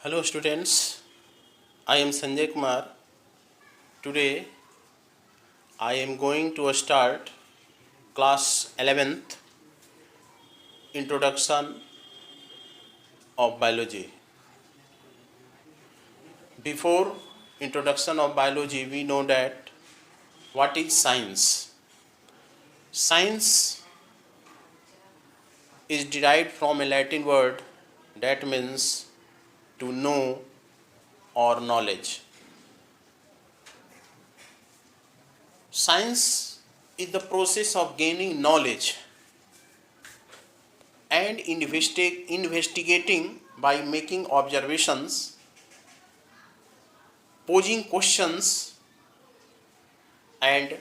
Hello students, I am Sanjay Kumar. Today I am going to start class 11th Introduction of Biology. Before introduction of biology, we know that what is science. Science is derived from a Latin word that means to know or knowledge. Science is the process of gaining knowledge and investigating by making observations, posing questions, and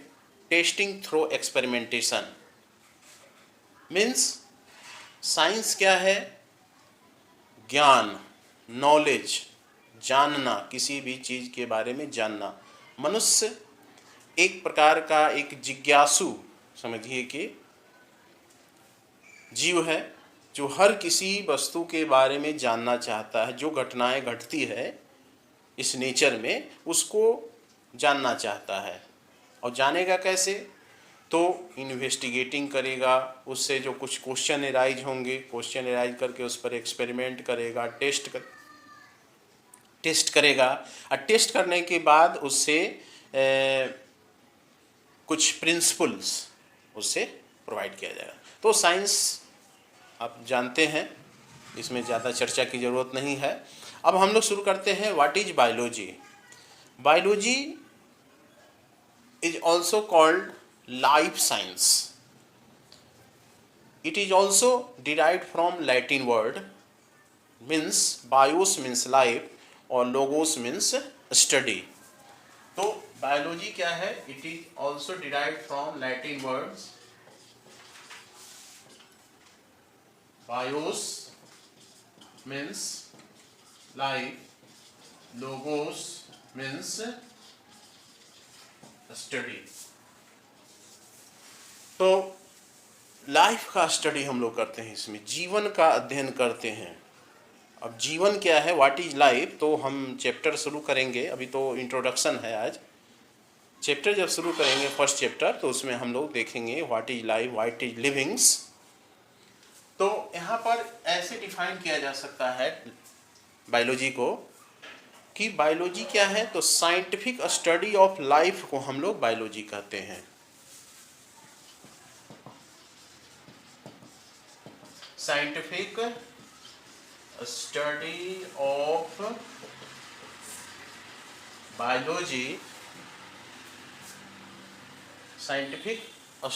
testing through experimentation. Means science क्या है? ज्ञान, knowledge, जानना, किसी भी चीज़ के बारे में जानना. मनुष्य एक प्रकार का एक जिज्ञासु समझिए कि जीव है जो हर किसी वस्तु के बारे में जानना चाहता है. जो घटनाएं घटती है इस नेचर में उसको जानना चाहता है. और जानेगा कैसे? तो इन्वेस्टिगेटिंग करेगा, उससे जो कुछ क्वेश्चन एराइज होंगे, क्वेश्चन एराइज करके उस पर एक्सपेरिमेंट करेगा, टेस्ट करेगा. और टेस्ट करने के बाद उससे कुछ प्रिंसिपल्स उससे प्रोवाइड किया जाएगा. तो साइंस आप जानते हैं, इसमें ज़्यादा चर्चा की ज़रूरत नहीं है. अब हम लोग शुरू करते हैं. What is biology? Biology is also called life science. It is also derived from Latin word means bios means life और logos means study. तो biology क्या है? It is also derived from Latin words bios means life, logos means study. तो life का study हम लोग करते हैं, इसमें जीवन का अध्ययन करते हैं. अब जीवन क्या है, व्हाट इज लाइफ, तो हम चैप्टर शुरू करेंगे. अभी तो इंट्रोडक्शन है. आज चैप्टर जब शुरू करेंगे फर्स्ट चैप्टर, तो उसमें हम लोग देखेंगे what is life, what is livings. तो यहाँ पर ऐसे डिफाइन किया जा सकता है बायोलॉजी को कि बायोलॉजी क्या है, तो साइंटिफिक स्टडी ऑफ लाइफ को हम लोग बायोलॉजी कहते हैं. Scientific study of biology, scientific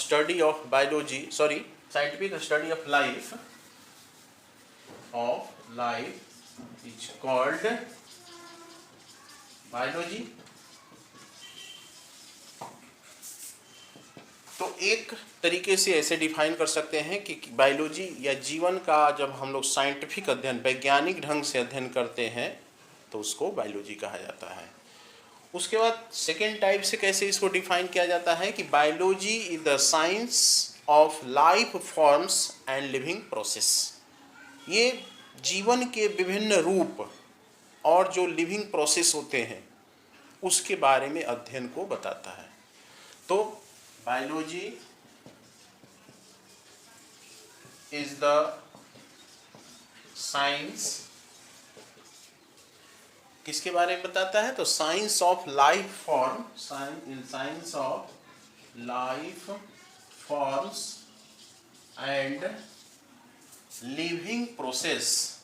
study of biology, sorry, scientific study of life is called biology. तो एक तरीके से ऐसे डिफाइन कर सकते हैं कि बायोलॉजी या जीवन का जब हम लोग साइंटिफिक अध्ययन, वैज्ञानिक ढंग से अध्ययन करते हैं तो उसको बायोलॉजी कहा जाता है. उसके बाद सेकेंड टाइप से कैसे इसको डिफाइन किया जाता है कि biology is the science of life forms and living process. ये जीवन के विभिन्न रूप और जो लिविंग प्रोसेस होते हैं उसके बारे में अध्ययन को बताता है. तो बायोलॉजी इज द साइंस, किसके बारे में बताता है, तो science of life form, science of life forms and living process.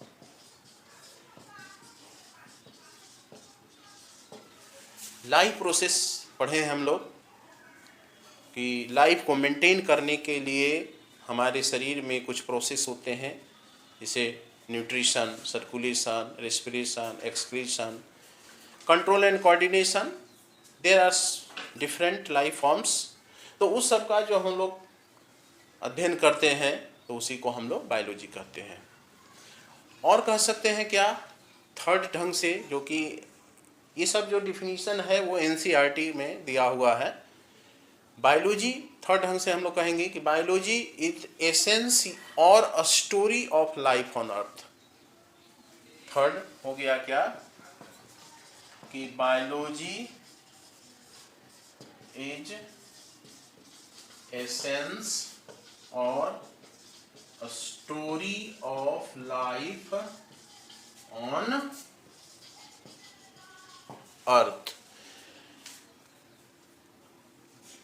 Life process पढ़े हैं हम लोग कि लाइफ को मेंटेन करने के लिए हमारे शरीर में कुछ प्रोसेस होते हैं, जैसे nutrition, circulation, respiration, excretion, control and coordination. There are different life forms. तो उस सब का जो हम लोग अध्ययन करते हैं तो उसी को हम लोग बायोलॉजी कहते हैं. और कह सकते हैं क्या, थर्ड ढंग से, जो कि ये सब जो डिफिनीशन है वो एनसीईआरटी में दिया हुआ है. बायोलॉजी थर्ड ढंग से हम लोग कहेंगे कि बायोलॉजी इज एसेंस और a story of life on earth. Third हो गया क्या कि बायोलॉजी इज एसेंस और story of life on earth.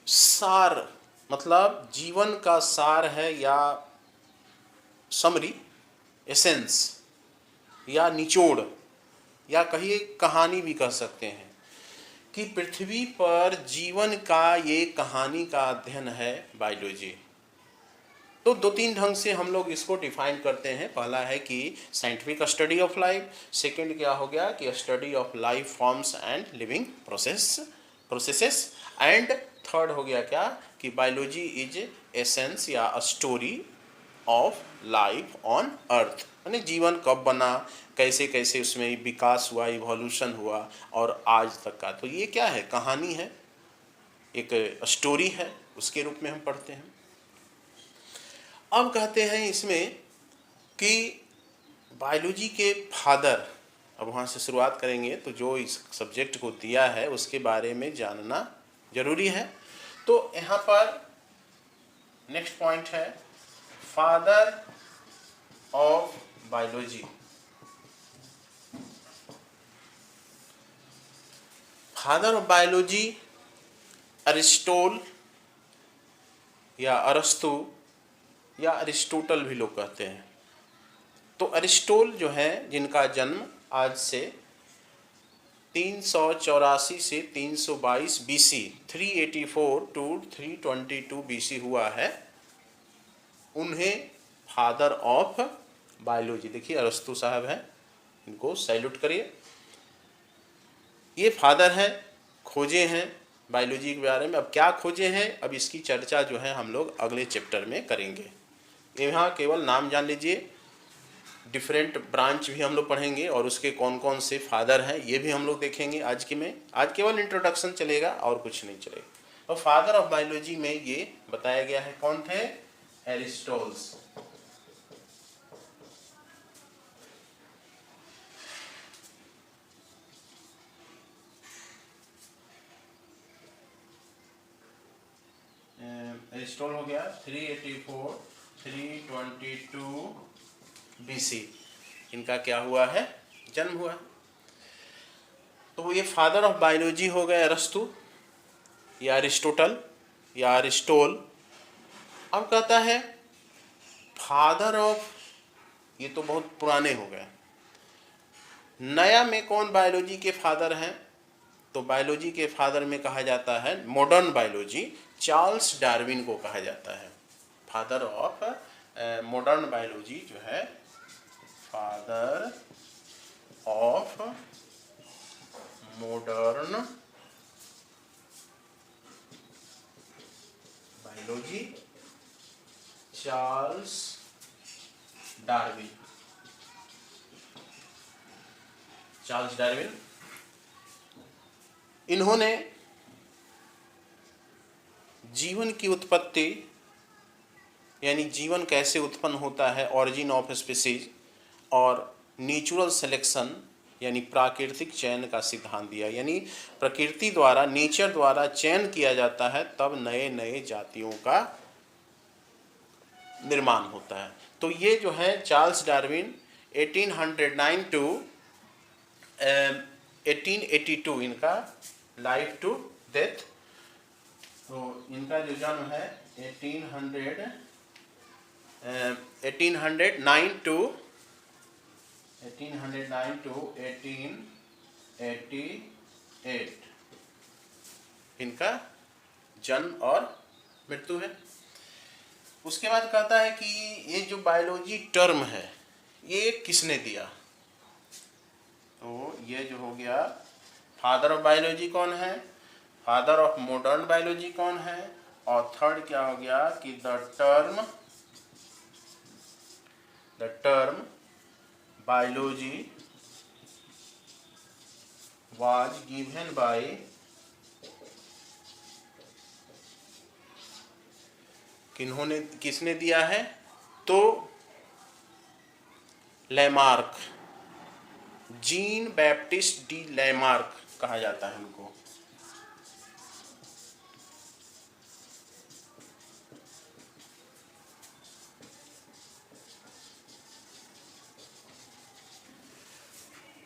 सार मतलब जीवन का सार है, या समरी, एसेंस, या निचोड़, या कहिए कहानी भी कह सकते हैं कि पृथ्वी पर जीवन का ये कहानी का अध्ययन है बायोलॉजी। तो दो तीन ढंग से हम लोग इसको डिफाइन करते हैं। पहला है कि scientific study of life, second क्या हो गया कि study of life forms and living processes, and third हो गया क्या कि बायोलॉजी इज एसेंस या story of life on earth, यानी जीवन कब बना, कैसे कैसे उसमें विकास हुआ, इवोल्यूशन हुआ और आज तक का। तो ये क्या है, कहानी है, एक स्टोरी है, उसके रूप में हम पढ़ते हैं। अब कहते हैं इसमें कि बायोलॉजी के फादर, अब वहाँ से शुरुआत करेंगे, तो जो इस सब्जेक्ट को दिया है उसके बारे में जानना जरूरी है। तो यहाँ पर नेक्स्ट पॉइंट है father of biology. Father of biology Aristotle या अरस्तु या अरिस्टोटल भी लोग कहते हैं। तो अरिस्टोल जो है, जिनका जन्म आज से 384 से 322 बीसी, 384 टू 322 बीसी हुआ है, उन्हें फादर ऑफ बायोलॉजी, देखिए अरस्तु साहब हैं, इनको सैल्यूट करिए। ये फादर हैं, खोजे हैं बायोलॉजी के बारे में। अब क्या खोजे हैं, अब इसकी चर्चा जो है हम लोग अगले चैप्टर में करेंगे। यहाँ केवल नाम जान लीजिए, डिफरेंट ब्रांच भी हम लोग पढ़ेंगे और उसके कौन कौन से फादर हैं ये भी हम लोग देखेंगे आज के में। आज केवल इंट्रोडक्शन चलेगा और कुछ नहीं चलेगा। और फादर ऑफ बायोलॉजी में ये बताया गया है, कौन थे, एरिस्टोल्स। एरिस्टोल हो गया 384 322 बीसी, इनका क्या हुआ है, जन्म हुआ। तो ये फादर ऑफ बायोलॉजी हो गए अरस्तु या अरिस्टोटल या अरिस्टोल। अब कहता है फादर ऑफ, ये तो बहुत पुराने हो गए। नया में कौन बायोलॉजी के फादर हैं, तो बायोलॉजी के फादर में कहा जाता है मॉडर्न बायोलॉजी, चार्ल्स डार्विन को कहा जाता है। फादर ऑफ मॉडर्न बायोलॉजी जो है, father of modern biology Charles Darwin. Charles Darwin, इन्होंने जीवन की उत्पत्ति यानी जीवन कैसे उत्पन्न होता है, ऑरिजिन ऑफ स्पीसीज, और नेचुरल सिलेक्शन यानी प्राकृतिक चयन का सिद्धांत दिया। यानी प्रकृति द्वारा, नेचर द्वारा चयन किया जाता है, तब नए नए जातियों का निर्माण होता है। तो ये जो है चार्ल्स डार्विन 1809 टू 1882 इनका लाइफ टू डेथ। तो इनका जो जन्म है 1809 टू 1888 इनका जन्म और मृत्यु है। उसके बाद कहता है कि ये जो बायोलॉजी टर्म है ये किसने दिया, तो ये जो हो गया फादर ऑफ बायोलॉजी कौन है, फादर ऑफ मॉडर्न बायोलॉजी कौन है, और थर्ड क्या हो गया कि the term biology was given by किन्होंने, किसने दिया है, तो Lamarck Jean Baptiste de Lamarck कहा जाता है इनको।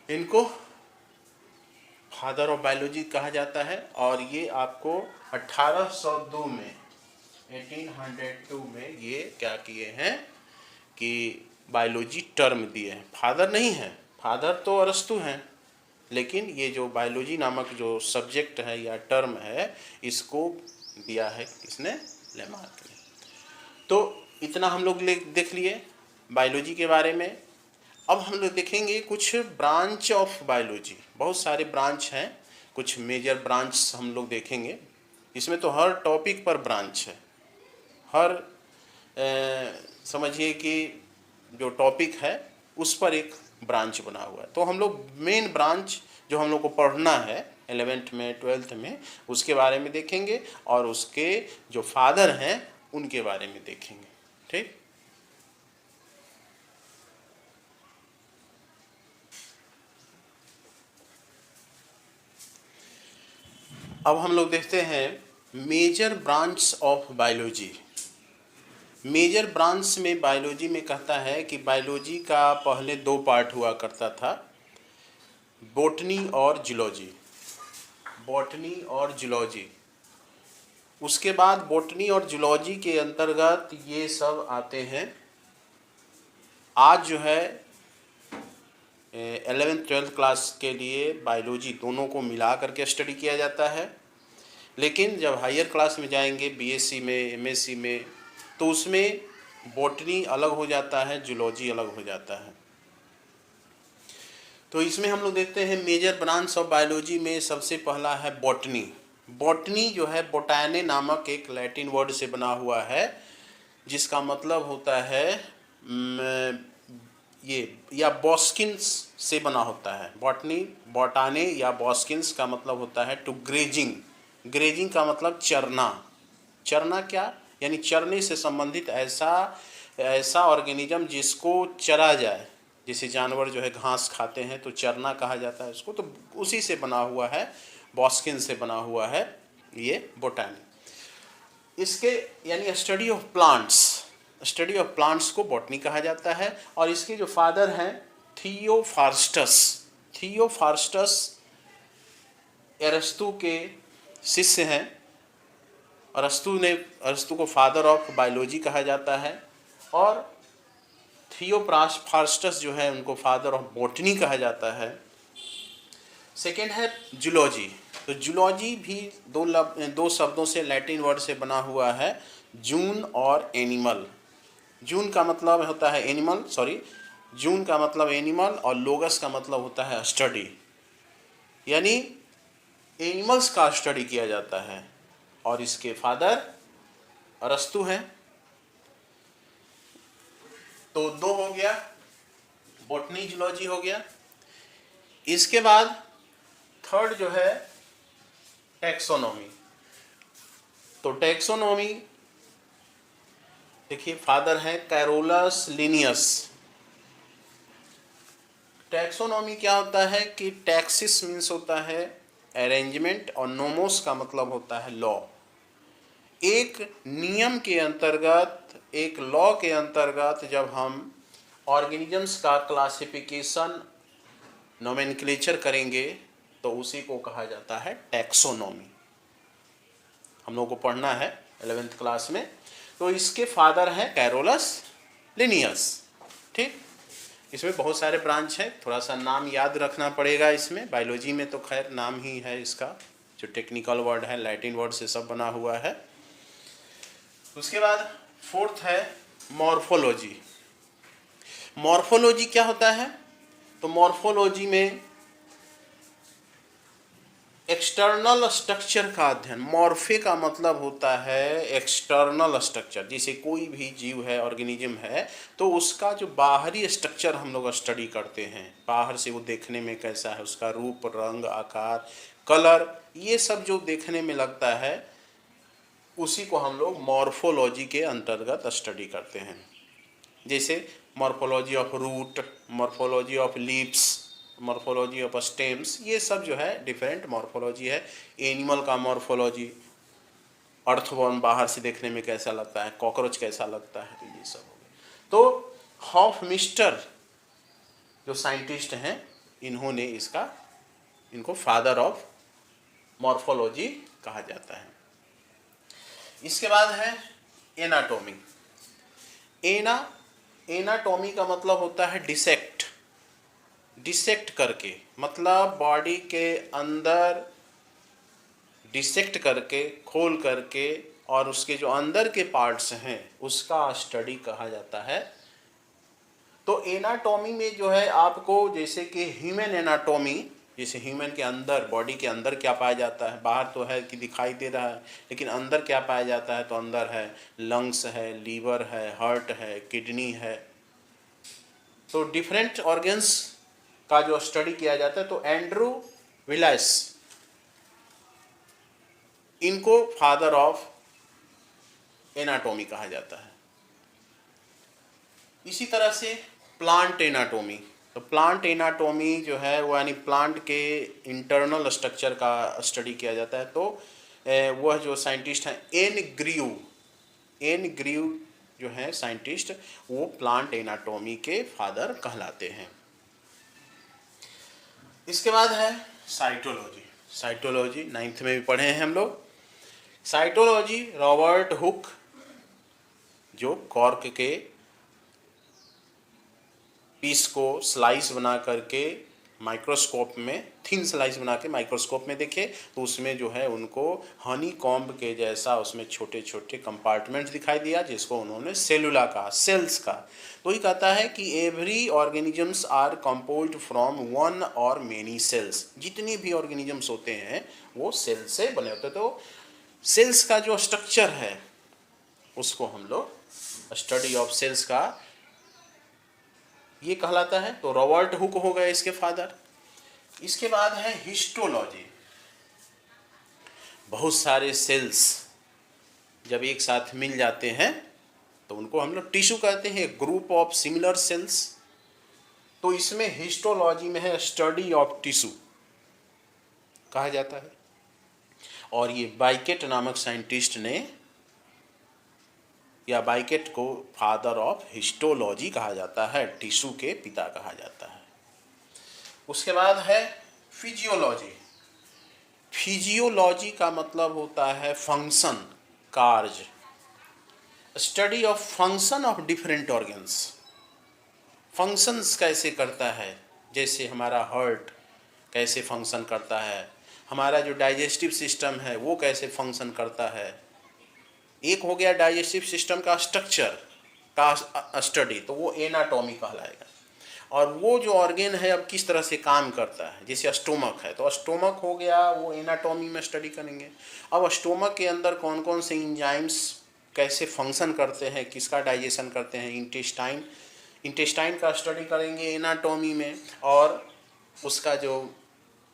इनको फादर ऑफ बायोलॉजी कहा जाता है और ये आपको 1802 में 1802 में ये क्या किए हैं कि बायोलॉजी टर्म दिए हैं। फादर नहीं है, फादर तो अरस्तु हैं, लेकिन ये जो बायोलॉजी नामक जो सब्जेक्ट है या टर्म है इसको दिया है किसने? लैमार्क ने। तो इतना हम लोग देख लिए बायोलॉजी के बारे में। अब हम लोग देखेंगे कुछ ब्रांच ऑफ बायोलॉजी। बहुत सारे ब्रांच हैं, कुछ मेजर ब्रांच हम लोग देखेंगे। इसमें तो हर टॉपिक पर ब्रांच है, हर समझिए कि जो टॉपिक है उस पर एक ब्रांच बना हुआ है। तो हम लोग मेन ब्रांच जो हम लोग को पढ़ना है 11th में 12th में उसके बारे में देखेंगे और उसके जो फादर हैं उनके बारे में देखेंगे। ठीक, अब हम लोग देखते हैं major branch of biology. Major branch में बायोलॉजी में कहता है कि बायोलॉजी का पहले 2 पार्ट हुआ करता था, बॉटनी और जूलॉजी। बॉटनी और जूलॉजी, उसके बाद बॉटनी और जूलॉजी के अंतर्गत ये सब आते हैं। आज जो है 11th 12th क्लास के लिए बायोलॉजी दोनों को मिला करके स्टडी किया जाता है, लेकिन जब हायर क्लास में जाएंगे बीएससी में, एमएससी में, तो उसमें बॉटनी अलग हो जाता है, जूलॉजी अलग हो जाता है। तो इसमें हम लोग देखते हैं मेजर ब्रांच ऑफ बायोलॉजी में सबसे पहला है बॉटनी। बॉटनी जो है बोटाने नामक एक लैटिन वर्ड से बना हुआ है, जिसका मतलब होता है ये या बॉस्किन्स से बना होता है। बॉटनी, बोटाने या बॉस्किन्स का मतलब होता है टू ग्रेजिंग। ग्रेजिंग का मतलब चरना। चरना क्या? यानी चरने से संबंधित ऐसा ऑर्गेनिज्म जिसको चरा जाए। जैसे जानवर जो है घास खाते हैं तो चरना कहा जाता है उसको, तो उसी से बना हुआ है, बॉस्किन से बना हुआ है ये बोटानी। इसके यानी study of plants, study of plants को बॉटनी कहा जाता है। और इसके जो फादर हैं थियोफार्स्टस। थियोफार्स्टस अरस्तु के शिष्य हैं। अरस्तु को फादर ऑफ बायोलॉजी कहा जाता है और थियोफ्रास्टस जो है उनको फादर ऑफ बॉटनी कहा जाता है। सेकेंड है जूलॉजी। तो जूलॉजी भी दो शब्दों से, लैटिन वर्ड से बना हुआ है, जून और एनिमल। जून का मतलब होता है एनिमल, जून का मतलब एनिमल और लोगस का मतलब होता है स्टडी, यानी एनिमल्स का स्टडी किया जाता है। और इसके फादर अरस्तु हैं। तो 2 हो गया, बॉटनी जूलॉजी हो गया। इसके बाद थर्ड जो है टैक्सोनॉमी। तो टैक्सोनॉमी देखिए फादर हैं कैरोलस लिनियस। टैक्सोनॉमी क्या होता है कि टैक्सिस मीन्स होता है अरेंजमेंट और नोमोस का मतलब होता है लॉ। एक नियम के अंतर्गत, एक लॉ के अंतर्गत जब हम ऑर्गेनिजम्स का क्लासिफिकेशन, नोमेनक्लेचर करेंगे तो उसी को कहा जाता है टैक्सोनॉमी। हम लोग को पढ़ना है 11th क्लास में। तो इसके फादर हैं कैरोलस लिनियस। ठीक, इसमें बहुत सारे ब्रांच हैं, थोड़ा सा नाम याद रखना पड़ेगा इसमें। बायोलॉजी में तो खैर नाम ही है इसका, जो टेक्निकल वर्ड है लैटिन वर्ड से सब बना हुआ है। उसके बाद फोर्थ है मॉर्फोलॉजी। मॉर्फोलॉजी क्या होता है? तो मॉर्फोलॉजी में एक्सटर्नल स्ट्रक्चर का अध्ययन। मॉर्फे का मतलब होता है एक्सटर्नल स्ट्रक्चर। जैसे कोई भी जीव है, ऑर्गेनिज्म है, तो उसका जो बाहरी स्ट्रक्चर हम लोग स्टडी करते हैं, बाहर से वो देखने में कैसा है, उसका रूप, रंग, आकार, कलर, ये सब जो देखने में लगता है उसी को हम लोग मॉर्फोलॉजी के अंतर्गत स्टडी करते हैं। जैसे morphology of root, morphology of leaves, morphology of stems, ये सब जो है डिफरेंट मॉर्फोलॉजी है। एनिमल का मॉर्फोलॉजी, अर्थवर्म बाहर से देखने में कैसा लगता है, कॉकरोच कैसा लगता है, तो ये सब हो गया। तो हॉफमिस्टर जो साइंटिस्ट हैं, इन्होंने इनको फादर ऑफ मॉर्फोलॉजी कहा जाता है। इसके बाद है एनाटॉमी। एनाटॉमी का मतलब होता है डिसेक्ट करके, मतलब बॉडी के अंदर डिसेक्ट करके, खोल करके, और उसके जो अंदर के पार्ट्स हैं उसका स्टडी कहा जाता है। तो एनाटॉमी में जो है आपको, जैसे कि ह्यूमन एनाटॉमी, जैसे ह्यूमन के अंदर, बॉडी के अंदर क्या पाया जाता है, बाहर तो है कि दिखाई दे रहा है, लेकिन अंदर क्या पाया जाता है, तो अंदर है लंग्स है, लीवर है, हार्ट है, किडनी है। तो डिफरेंट ऑर्गन्स का जो स्टडी किया जाता है, तो एंड्रू विलास, इनको फादर ऑफ एनाटॉमी कहा जाता है। इसी तरह से प्लांट एनाटॉमी, तो प्लांट एनाटॉमी जो है वो यानी प्लांट के इंटरनल स्ट्रक्चर का स्टडी किया जाता है। तो वह जो साइंटिस्ट हैं एन ग्रीव जो है साइंटिस्ट, वो प्लांट एनाटॉमी के फादर कहलाते हैं। इसके बाद है साइटोलॉजी 9th में भी पढ़े हैं हम लोग। साइटोलॉजी, रॉबर्ट हुक जो कॉर्क के पीस को स्लाइस बना करके माइक्रोस्कोप में, थिन स्लाइस बना के माइक्रोस्कोप में देखे, तो उसमें जो है उनको हनी कॉम्ब के जैसा उसमें छोटे छोटे कंपार्टमेंट्स दिखाई दिया, जिसको उन्होंने सेलुला का, सेल्स का। तो ये कहता है कि every organisms are composed from one और मेनी सेल्स। जितनी भी ऑर्गेनिजम्स होते हैं वो सेल से बने होते हैं। तो सेल्स का जो स्ट्रक्चर है उसको हम लोग स्टडी ऑफ सेल्स का ये कहलाता है। तो रॉबर्ट हुक हो गए इसके फादर। इसके बाद है हिस्टोलॉजी। बहुत सारे सेल्स जब एक साथ मिल जाते हैं तो उनको हम लोग टिश्यू कहते हैं, ग्रुप ऑफ सिमिलर सेल्स। तो इसमें हिस्टोलॉजी में है स्टडी ऑफ टिश्यू कहा जाता है। और ये बाइकेट नामक साइंटिस्ट ने, या बाइकेट को फादर ऑफ हिस्टोलॉजी कहा जाता है, टिश्यू के पिता कहा जाता है। उसके बाद है फिजियोलॉजी। फिजियोलॉजी का मतलब होता है फंक्शन, कार्य, study of function of different organs. Functions कैसे करता है, जैसे हमारा हार्ट कैसे फंक्शन करता है, हमारा जो डाइजेस्टिव सिस्टम है वो कैसे फंक्शन करता है। एक हो गया डाइजेस्टिव सिस्टम का स्ट्रक्चर का स्टडी, तो वो एनाटॉमी कहलाएगा। और वो जो ऑर्गन है अब किस तरह से काम करता है, जैसे स्टोमक है तो स्टोमक हो गया, वो एनाटॉमी में स्टडी करेंगे। अब स्टोमक के अंदर कौन कौन से इंजाइम्स कैसे फंक्शन करते हैं, किसका डाइजेशन करते हैं, इंटेस्टाइन का स्टडी करेंगे एनाटॉमी में। और उसका जो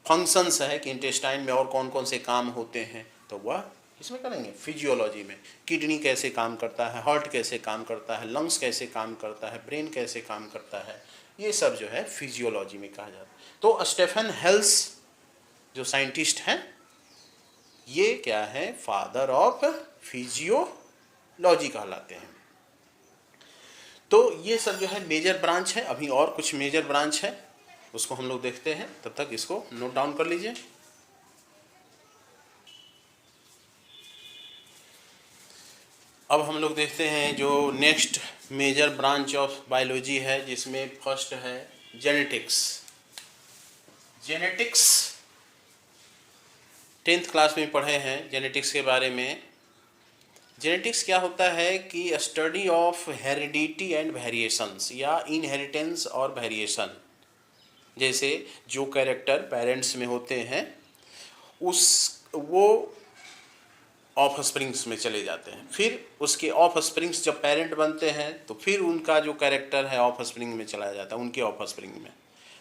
फंक्शंस है कि इंटेस्टाइन में और कौन कौन से काम होते हैं, तो वह इसमें करेंगे फिजियोलॉजी में। किडनी कैसे काम करता है, हार्ट कैसे काम करता है, लंग्स कैसे काम करता है, ब्रेन कैसे काम करता है, ये सब जो है फिजियोलॉजी में कहा जाता है। तो स्टेफन हेल्स जो साइंटिस्ट हैं, ये क्या है, फादर ऑफ फिजियोलॉजी कहलाते हैं। तो ये सब जो है मेजर ब्रांच है। अभी और कुछ मेजर ब्रांच है, उसको हम लोग देखते हैं, तब तक इसको नोट डाउन कर लीजिए। अब हम लोग देखते हैं जो next major branch of biology है, जिसमें फर्स्ट है जेनेटिक्स। 10th क्लास में पढ़े हैं जेनेटिक्स के बारे में। जेनेटिक्स क्या होता है कि study of heredity and variations, या इनहेरिटेंस और वेरिएशन। जैसे जो कैरेक्टर पेरेंट्स में होते हैं वो ऑफ स्प्रिंग्स में चले जाते हैं, फिर उसके ऑफ स्प्रिंग्स जब पेरेंट बनते हैं तो फिर उनका जो कैरेक्टर है ऑफ स्प्रिंग में चला जाता है, उनके ऑफ स्प्रिंग में।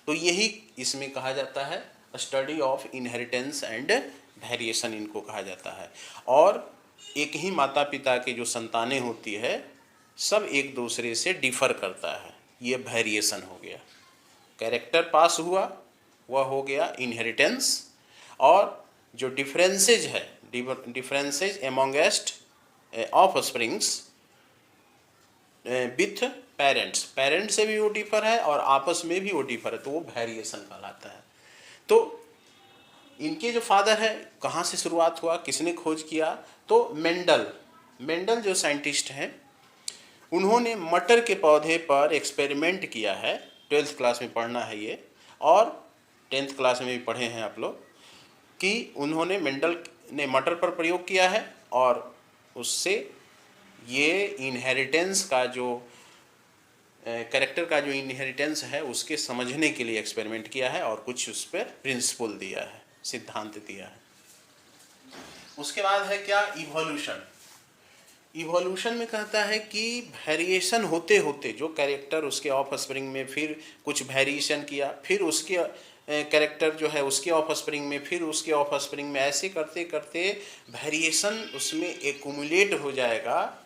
तो यही इसमें कहा जाता है study of inheritance and variation, इनको कहा जाता है। और एक ही माता पिता के जो संतानें होती है सब एक दूसरे से डिफर करता है, ये वेरिएशन हो गया। कैरेक्टर पास हुआ वह हो गया इनहेरिटेंस, और जो डिफरेंसेज है, differences amongst offsprings with parents, parents से भी वो डिफर है और आपस में भी वो डिफर है, तो वो वेरिएशन कहलाता है। तो इनके जो फादर है, कहाँ से शुरुआत हुआ, किसने खोज किया, तो मेंडल जो साइंटिस्ट हैं, उन्होंने मटर के पौधे पर एक्सपेरिमेंट किया है। 12th क्लास में पढ़ना है ये, और 10th क्लास में भी पढ़े हैं आप लोग, कि उन्होंने मेंडल ने मटर पर प्रयोग किया है और उससे ये इनहेरिटेंस का जो कैरेक्टर का जो इनहेरिटेंस है उसके समझने के लिए एक्सपेरिमेंट किया है और कुछ उस पर प्रिंसिपल दिया है, सिद्धांत दिया है। उसके बाद है क्या, इवोल्यूशन। इवोल्यूशन में कहता है कि वेरिएशन होते होते जो कैरेक्टर उसके ऑफस्प्रिंग में, फिर कुछ वेरिएशन किया, फिर उसके कैरेक्टर जो है उसके ऑफस्प्रिंग में, फिर उसके ऑफस्प्रिंग में, ऐसे करते करते वेरिएशन उसमें एक्यूमुलेट हो जाएगा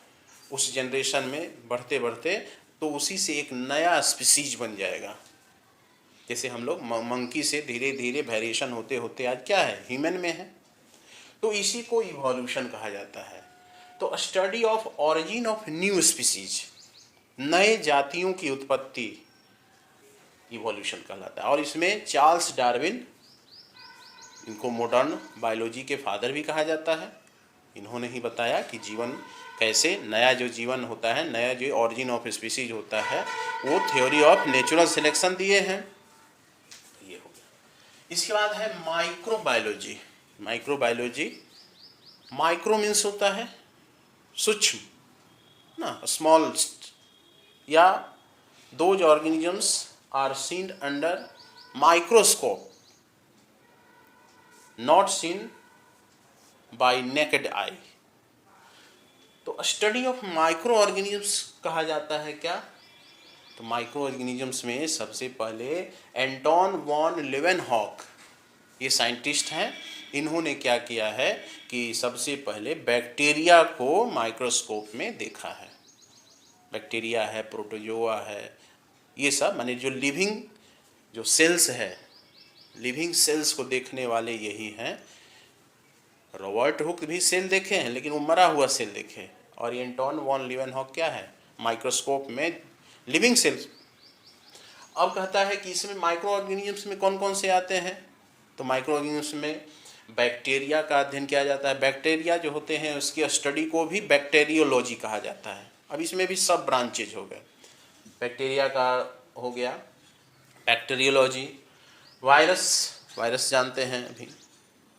उस जनरेशन में बढ़ते बढ़ते, तो उसी से एक नया स्पीसीज बन जाएगा। जैसे हम लोग मंकी से धीरे धीरे वेरिएशन होते होते आज क्या है, ह्यूमन में है, तो इसी को इवोल्यूशन कहा जाता है। तो study of origin of new species, नए जातियों की उत्पत्ति, इवोल्यूशन कहलाता है। और इसमें चार्ल्स डार्विन, इनको मॉडर्न बायोलॉजी के फादर भी कहा जाता है, इन्होंने ही बताया कि जीवन कैसे, नया जो जीवन होता है, नया जो ऑरिजिन ऑफ स्पीसीज होता है, वो थ्योरी ऑफ नेचुरल सिलेक्शन दिए हैं। ये हो गया। इसके बाद है माइक्रोबायोलॉजी। माइक्रोबायोलॉजी, माइक्रो मीन्स होता है सूक्ष्म ना, स्मॉलेस्ट, या those organisms are seen under microscope, not seen by naked eye. तो स्टडी ऑफ माइक्रो ऑर्गेनिजम्स कहा जाता है क्या, तो माइक्रो ऑर्गेनिजम्स में सबसे पहले एंटोन वॉन लीवेनहॉक, ये साइंटिस्ट हैं, इन्होंने क्या किया है कि सबसे पहले बैक्टीरिया को माइक्रोस्कोप में देखा है। बैक्टीरिया है, प्रोटोजोआ है, ये सब माने जो लिविंग जो सेल्स है, लिविंग सेल्स को देखने वाले यही हैं। रॉबर्ट हुक भी सेल देखे हैं, लेकिन वो मरा हुआ सेल देखे, और ये एंटोन वॉन लीवेनहॉक क्या है, माइक्रोस्कोप में लिविंग सेल्स। अब कहता है कि इसमें माइक्रो ऑर्गेनिजम्स में कौन कौन से आते हैं, तो माइक्रो ऑर्गेनिजम्स में बैक्टीरिया का अध्ययन किया जाता है। बैक्टीरिया जो होते हैं उसकी स्टडी को भी बैक्टीरियोलॉजी कहा जाता है। अब इसमें भी सब ब्रांचेज हो गए, बैक्टीरिया का हो गया बैक्टीरियोलॉजी। वायरस जानते हैं, अभी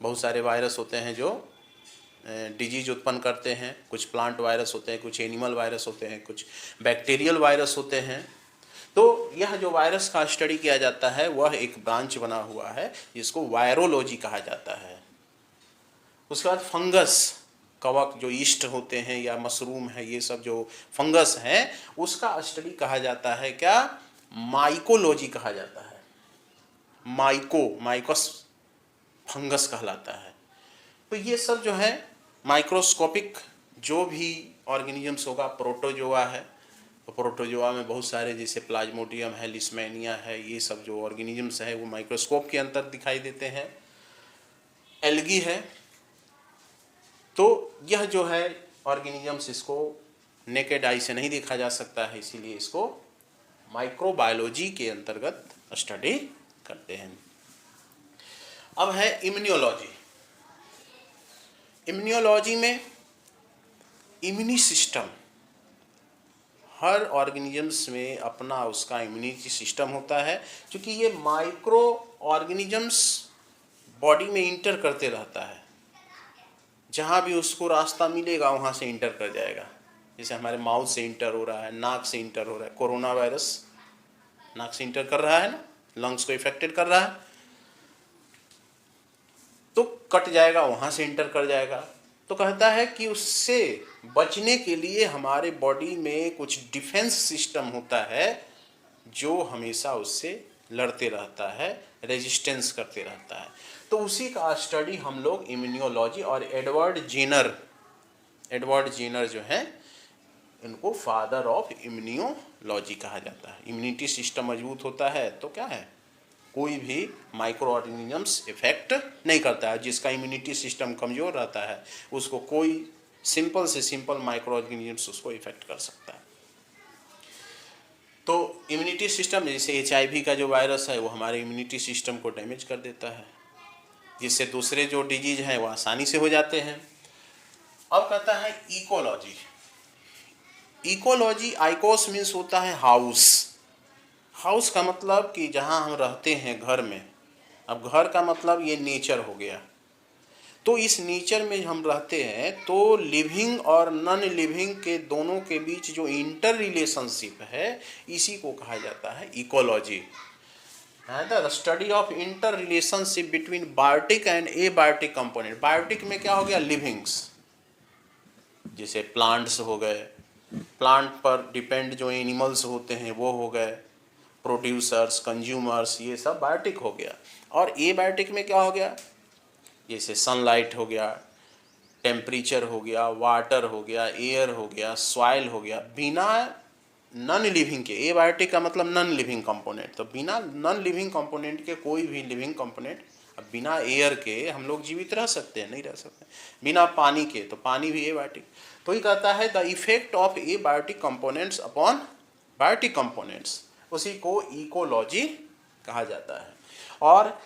बहुत सारे वायरस होते हैं जो डिजीज उत्पन्न करते हैं, कुछ प्लांट वायरस होते हैं, कुछ एनिमल वायरस होते हैं, कुछ बैक्टीरियल वायरस होते हैं। तो यह जो वायरस का स्टडी किया जाता है वह एक ब्रांच बना हुआ है जिसको वायरोलॉजी कहा जाता है। उसके बाद फंगस, कवक जो ईस्ट होते हैं या मशरूम है, ये सब जो फंगस हैं उसका स्टडी कहा जाता है क्या, माइकोलॉजी कहा जाता है। माइकोस फंगस कहलाता है। तो ये सब जो है माइक्रोस्कोपिक जो भी ऑर्गेनिजम्स होगा, प्रोटोजोआ है, तो प्रोटोजोआ में बहुत सारे जैसे प्लाज्मोडियम है, लिस्मेनिया है, ये सब जो ऑर्गेनिजम्स है वो माइक्रोस्कोप के अंदर दिखाई देते हैं। एल्गी है, तो यह जो है ऑर्गेनिजम्स, इसको नेकेड आई से नहीं देखा जा सकता है, इसीलिए इसको माइक्रोबायोलॉजी के अंतर्गत स्टडी करते हैं। अब है इम्यूनोलॉजी। इम्यूनोलॉजी में इम्यूनी सिस्टम, हर ऑर्गेनिजम्स में अपना उसका इम्यूनिटी सिस्टम होता है। क्योंकि ये माइक्रो ऑर्गेनिजम्स बॉडी में इंटर करते रहता है, जहाँ भी उसको रास्ता मिलेगा वहाँ से इंटर कर जाएगा। जैसे हमारे माउथ से इंटर हो रहा है, नाक से इंटर हो रहा है, कोरोना वायरस नाक से इंटर कर रहा है ना, लंग्स को इफेक्टेड कर रहा है, तो कट जाएगा, वहाँ से इंटर कर जाएगा। तो कहता है कि उससे बचने के लिए हमारे बॉडी में कुछ डिफेंस सिस्टम होता है जो हमेशा उससे लड़ते रहता है, रेजिस्टेंस करते रहता है। तो उसी का स्टडी हम लोग इम्यूनोलॉजी, और एडवर्ड जेनर जो हैं इनको फादर ऑफ इम्यूनोलॉजी कहा जाता है। इम्यूनिटी सिस्टम मजबूत होता है तो क्या है, कोई भी माइक्रो ऑर्गेनिजम्स इफेक्ट नहीं करता है। जिसका इम्यूनिटी सिस्टम कमज़ोर रहता है उसको कोई सिंपल से सिंपल माइक्रो ऑर्गेनिजम्स उसको इफेक्ट कर सकता है। तो इम्यूनिटी सिस्टम, जैसे HIV का जो वायरस है वो हमारे इम्यूनिटी सिस्टम को डैमेज कर देता है, जिससे दूसरे जो डिजीज हैं वो आसानी से हो जाते हैं। अब कहता है इकोलॉजी। इकोलॉजी, आइकोस मीन्स होता है हाउस। हाउस का मतलब कि जहाँ हम रहते हैं, घर में। अब घर का मतलब ये नेचर हो गया। तो इस नेचर में हम रहते हैं तो लिविंग और नॉन लिविंग के दोनों के बीच जो इंटर रिलेशनशिप है इसी को कहा जाता है ecology. The study of inter relationship between biotic and abiotic component. Biotic में क्या हो गया? लिविंग्स, जैसे प्लांट्स हो गए, प्लांट पर डिपेंड जो एनिमल्स होते हैं वो हो गए, प्रोड्यूसर्स, कंज्यूमर्स, ये सब बायोटिक हो गया। और एबायोटिक में क्या हो गया? जैसे सनलाइट हो गया, टेम्परेचर हो गया, वाटर हो गया, एयर हो गया, सॉइल हो गया। बिना नॉन लिविंग के, एबायोटिक का मतलब नॉन लिविंग कंपोनेंट, तो बिना नॉन लिविंग कंपोनेंट के कोई भी लिविंग कंपोनेंट, अब बिना एयर के हम लोग जीवित रह सकते हैं? नहीं रह सकते। बिना पानी के, तो पानी भी एबायोटिक। तो ये कहता है the effect of abiotic components upon biotic components, उसी को इकोलॉजी कहा जाता है। और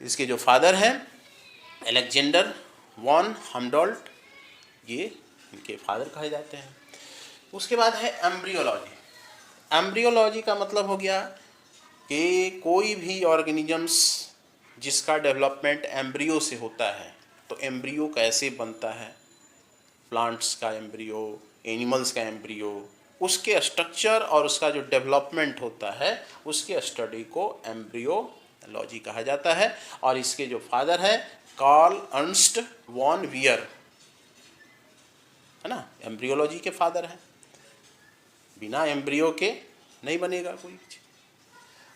इसके जो फादर हैं अलेक्जेंडर वॉन हम्बोल्ट, ये इनके फादर कहे जाते हैं। उसके बाद है एम्ब्रियोलॉजी। एम्ब्रियोलॉजी का मतलब हो गया कि कोई भी ऑर्गेनिजम्स जिसका डेवलपमेंट एम्ब्रियो से होता है। तो एम्ब्रियो कैसे बनता है, प्लांट्स का एम्ब्रियो, एनिमल्स का एम्ब्रियो, उसके स्ट्रक्चर और उसका जो डेवलपमेंट होता है उसके स्टडी को एम्ब्रियोलॉजी कहा जाता है। और इसके जो फादर है कार्ल अर्नस्ट वॉन वियर, है ना, एम्ब्रियोलॉजी के फादर हैं। बिना एम्ब्रियो के नहीं बनेगा कोई चीज।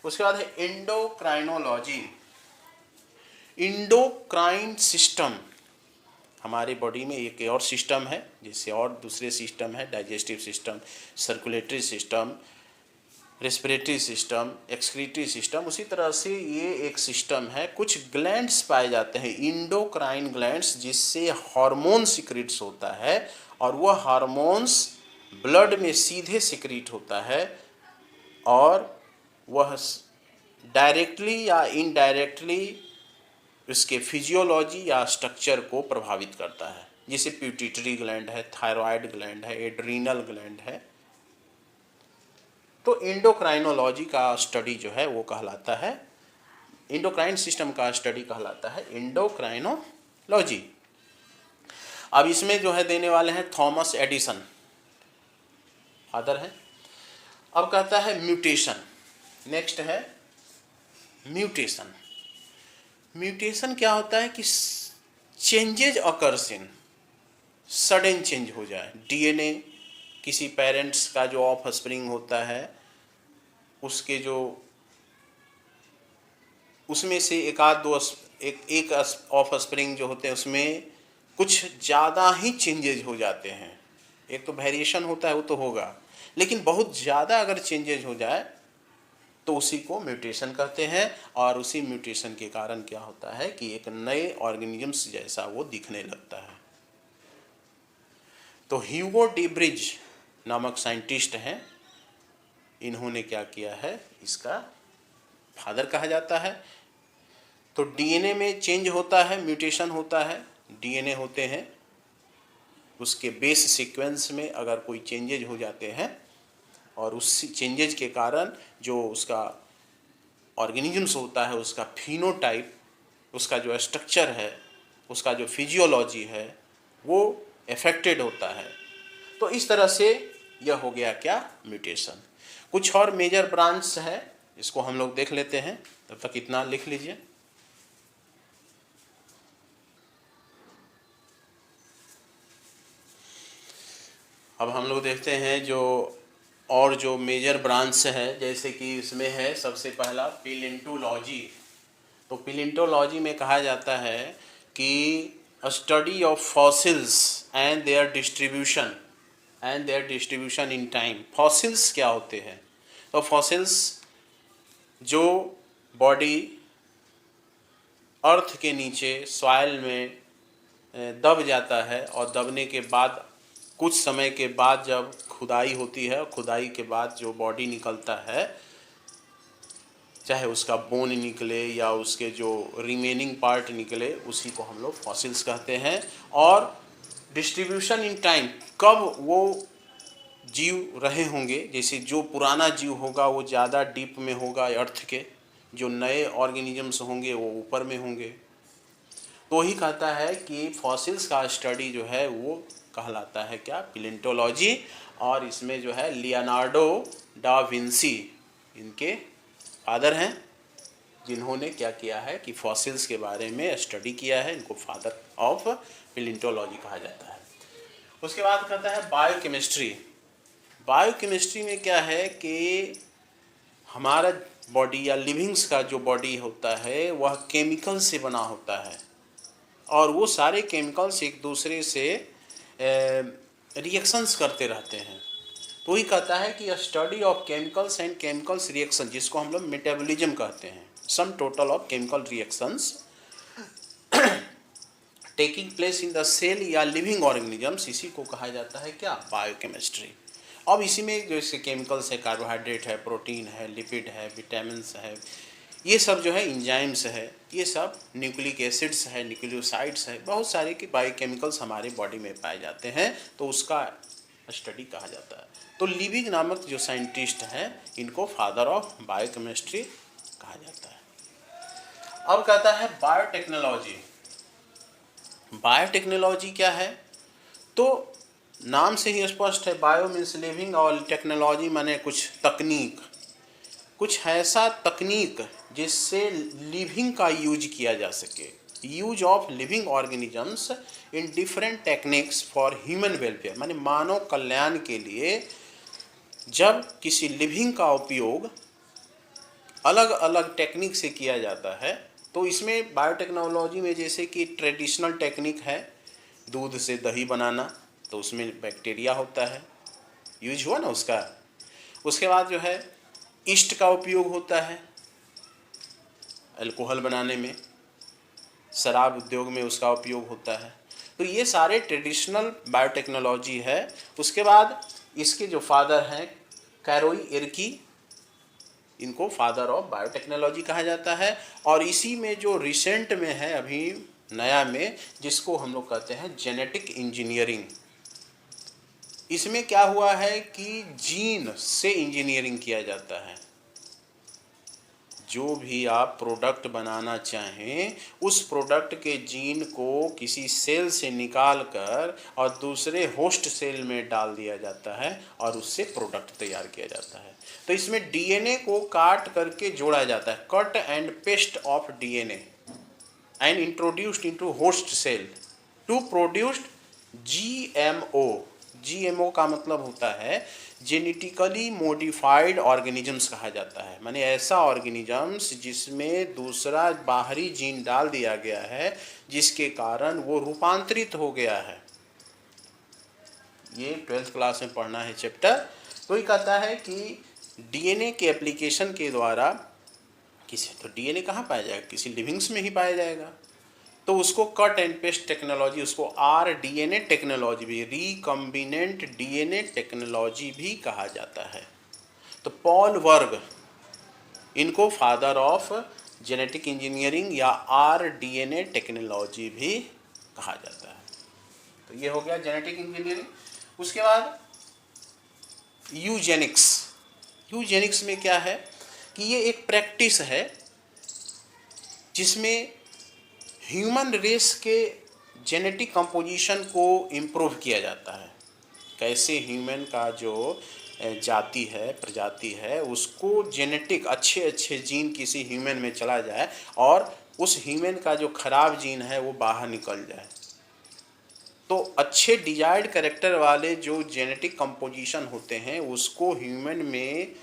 उसके बाद है एंडोक्राइनोलॉजी। इंडोक्राइन सिस्टम, हमारे बॉडी में एक और सिस्टम है, जैसे और दूसरे सिस्टम है, digestive system, circulatory system, respiratory system, excretory system, उसी तरह से ये एक सिस्टम है। कुछ ग्लैंड्स पाए जाते हैं, इंडोक्राइन ग्लैंड्स, जिससे हार्मोन सिक्रीट्स होता है और वह हार्मोन्स ब्लड में सीधे सिक्रीट होता है और वह डायरेक्टली या इनडायरेक्टली उसके फिजियोलॉजी या स्ट्रक्चर को प्रभावित करता है। जैसे पिट्यूटरी ग्लैंड है, थायराइड ग्लैंड है, एड्रीनल ग्लैंड है। तो एंडोक्राइनोलॉजी का स्टडी जो है वो कहलाता है, एंडोक्राइन सिस्टम का स्टडी कहलाता है एंडोक्राइनोलॉजी। अब इसमें जो है देने वाले हैं थॉमस एडिसन, फादर है। अब कहता है म्यूटेशन। नेक्स्ट है म्यूटेशन। म्यूटेशन क्या होता है कि changes occurs in, sudden change हो जाए। डीएनए, किसी पेरेंट्स का जो ऑफ स्प्रिंग होता है उसके जो उसमें से एक ऑफ स्प्रिंग जो होते हैं उसमें कुछ ज़्यादा ही चेंजेज हो जाते हैं। एक तो वेरिएशन होता है वो तो होगा, लेकिन बहुत ज़्यादा अगर चेंजेज हो जाए तो उसी को म्यूटेशन कहते हैं। और उसी म्यूटेशन के कारण क्या होता है कि एक नए ऑर्गेनिजम्स जैसा वो दिखने लगता है। तो ह्यूगो डी ब्रिज नामक साइंटिस्ट हैं, इन्होंने क्या किया है, इसका फादर कहा जाता है। तो डीएनए में चेंज होता है, म्यूटेशन होता है, डीएनए होते हैं, उसके बेस सीक्वेंस में अगर कोई चेंजेज हो जाते हैं और उस चेंजेज के कारण जो उसका ऑर्गेनिजम्स होता है उसका फिनोटाइप, उसका जो स्ट्रक्चर है, उसका जो फिजियोलॉजी है वो अफेक्टेड होता है। तो इस तरह से यह हो गया क्या, म्यूटेशन। कुछ और मेजर ब्रांच है, इसको हम लोग देख लेते हैं, तब तक इतना लिख लीजिए। अब हम लोग देखते हैं जो मेजर ब्रांच है, जैसे कि इसमें है सबसे पहला पैलियोंटोलॉजी। तो पैलियोंटोलॉजी में कहा जाता है कि study of fossils and there distribution in time. Fossils क्या होते हैं? तो फॉसिल्स जो बॉडी अर्थ के नीचे सॉइल में दब जाता है, और दबने के बाद कुछ समय के बाद जब खुदाई होती है, खुदाई के बाद जो बॉडी निकलता है, चाहे उसका बोन निकले या उसके जो रिमेनिंग पार्ट निकले, उसी को हम लोग फॉसिल्स कहते हैं। और डिस्ट्रीब्यूशन इन टाइम, कब वो जीव रहे होंगे, जैसे जो पुराना जीव होगा वो ज़्यादा डीप में होगा अर्थ के, जो नए ऑर्गेनिजम्स होंगे वो ऊपर में होंगे। तो ही कहता है कि फॉसिल्स का स्टडी जो है वो कहलाता है क्या, पैलियोंटोलॉजी। और इसमें जो है लियोनार्डो डा विंसी इनके फादर हैं, जिन्होंने क्या किया है कि फॉसिल्स के बारे में स्टडी किया है, इनको फादर ऑफ पैलियोंटोलॉजी कहा जाता है। उसके बाद कहता है बायोकेमिस्ट्री। बायोकेमिस्ट्री में क्या है कि हमारा बॉडी या लिविंग्स का जो बॉडी होता है वह केमिकल से बना होता है, और वो सारे केमिकल्स एक दूसरे से रिएक्शंस करते रहते हैं। तो ही कहता है कि study of chemicals and chemicals reaction, जिसको हम लोग मेटाबॉलिज्म कहते हैं, sum total of chemical reactions taking place in the cell या लिविंग ऑर्गेनिजम्स, इसी को कहा जाता है क्या, बायोकेमिस्ट्री। अब इसी में जैसे केमिकल्स है, कार्बोहाइड्रेट है, प्रोटीन है, लिपिड है, विटामिन्स है, ये सब जो है एंजाइम्स है, ये सब न्यूक्लिक एसिड्स है, न्यूक्लियोसाइड्स है, बहुत सारे के बायोकेमिकल्स हमारे बॉडी में पाए जाते हैं, तो उसका स्टडी कहा जाता है। तो लिविंग नामक जो साइंटिस्ट हैं, इनको फादर ऑफ बायोकेमिस्ट्री कहा जाता है। अब कहता है बायोटेक्नोलॉजी। बायोटेक्नोलॉजी क्या है, तो नाम से ही स्पष्ट है, बायो मीन्स लिविंग और टेक्नोलॉजी माने कुछ तकनीक, कुछ ऐसा तकनीक जिससे लिविंग का यूज किया जा सके, use of living organisms in different techniques for human welfare, माने मानव कल्याण के लिए जब किसी लिविंग का उपयोग अलग अलग टेक्निक से किया जाता है, तो इसमें बायोटेक्नोलॉजी में जैसे कि ट्रेडिशनल टेक्निक है, दूध से दही बनाना, तो उसमें बैक्टीरिया होता है, यूज हुआ ना उसका। उसके बाद जो है ईस्ट का उपयोग होता है अल्कोहल बनाने में, शराब उद्योग में उसका उपयोग होता है। तो ये सारे ट्रेडिशनल बायोटेक्नोलॉजी है। उसके बाद इसके जो फादर हैं कैरोई इर्की, इनको फादर ऑफ बायोटेक्नोलॉजी कहा जाता है। और इसी में जो रिसेंट में है अभी नया में, जिसको हम लोग कहते हैं जेनेटिक इंजीनियरिंग, इसमें क्या हुआ है कि जीन से इंजीनियरिंग किया जाता है। जो भी आप प्रोडक्ट बनाना चाहें, उस प्रोडक्ट के जीन को किसी सेल से निकाल कर और दूसरे होस्ट सेल में डाल दिया जाता है और उससे प्रोडक्ट तैयार किया जाता है। तो इसमें डीएनए को काट करके जोड़ा जाता है, cut and paste of DNA and introduced into host cell to produced GMO. GMO का मतलब होता है जेनेटिकली मॉडिफाइड ऑर्गेनिजम्स कहा जाता है, माने ऐसा ऑर्गेनिजम्स जिसमें दूसरा बाहरी जीन डाल दिया गया है, जिसके कारण वो रूपांतरित हो गया है। ये 12th क्लास में पढ़ना है चैप्टर। तो ये कहता है कि डीएनए के एप्लीकेशन के द्वारा किसी, तो डीएनए कहाँ पाया जाएगा, किसी लिविंग्स में ही पाया जाएगा, तो उसको कट एंड पेस्ट टेक्नोलॉजी, उसको आरडीएनए टेक्नोलॉजी भी, रिकम्बिनेंट डीएनए टेक्नोलॉजी भी कहा जाता है। तो पॉल वर्ग, इनको फादर ऑफ जेनेटिक इंजीनियरिंग या आरडीएनए टेक्नोलॉजी भी कहा जाता है। तो ये हो गया जेनेटिक इंजीनियरिंग। उसके बाद यूजेनिक्स। यूजेनिक्स में क्या है कि ये एक प्रैक्टिस है जिसमें ह्यूमन रेस के जेनेटिक कंपोजिशन को इम्प्रूव किया जाता है। कैसे ह्यूमन का जो जाति है, प्रजाति है, उसको जेनेटिक अच्छे अच्छे जीन किसी ह्यूमन में चला जाए और उस ह्यूमन का जो खराब जीन है वो बाहर निकल जाए। तो अच्छे डिजायर्ड कैरेक्टर वाले जो जेनेटिक कंपोजिशन होते हैं उसको ह्यूमन में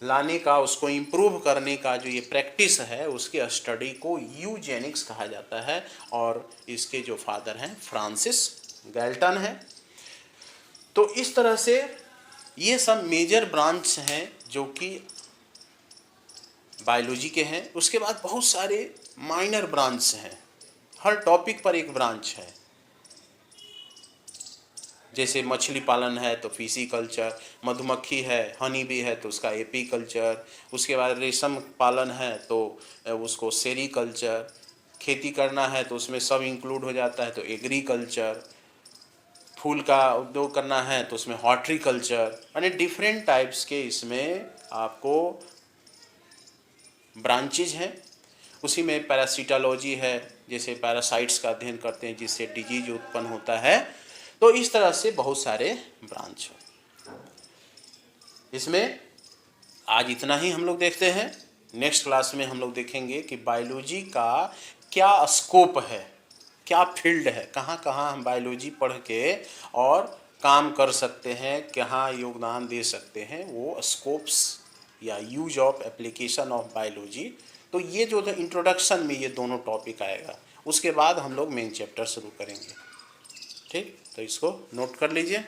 लाने का, उसको इम्प्रूव करने का जो ये प्रैक्टिस है, उसके स्टडी को यूजेनिक्स कहा जाता है। और इसके जो फादर हैं फ्रांसिस गैल्टन है। तो इस तरह से ये सब मेजर ब्रांच हैं जो कि बायोलॉजी के हैं। उसके बाद बहुत सारे माइनर ब्रांच हैं, हर टॉपिक पर एक ब्रांच है। जैसे मछली पालन है तो फिशी कल्चर, मधुमक्खी है हनी बी है तो उसका एपी कल्चर, उसके बाद रेशम पालन है तो उसको सेरी कल्चर, खेती करना है तो उसमें सब इंक्लूड हो जाता है तो एग्रीकल्चर, फूल का उद्योग करना है तो उसमें हॉर्टिकल्चर, यानी डिफरेंट टाइप्स के इसमें आपको ब्रांचेज हैं। उसी में पैरासिटोलॉजी है, जैसे पैरासाइट्स का अध्ययन करते हैं जिससे डिजीज उत्पन्न होता है। तो इस तरह से बहुत सारे ब्रांच हैं। इसमें आज इतना ही हम लोग देखते हैं। नेक्स्ट क्लास में हम लोग देखेंगे कि बायोलॉजी का क्या स्कोप है, क्या फील्ड है, कहाँ कहाँ हम बायोलॉजी पढ़ के और काम कर सकते हैं, कहाँ योगदान दे सकते हैं, वो स्कोप्स या use of application of biology. तो ये जो इंट्रोडक्शन में ये दोनों टॉपिक आएगा, उसके बाद हम लोग मेन चैप्टर शुरू करेंगे। ठीक, तो इसको नोट कर लीजिए।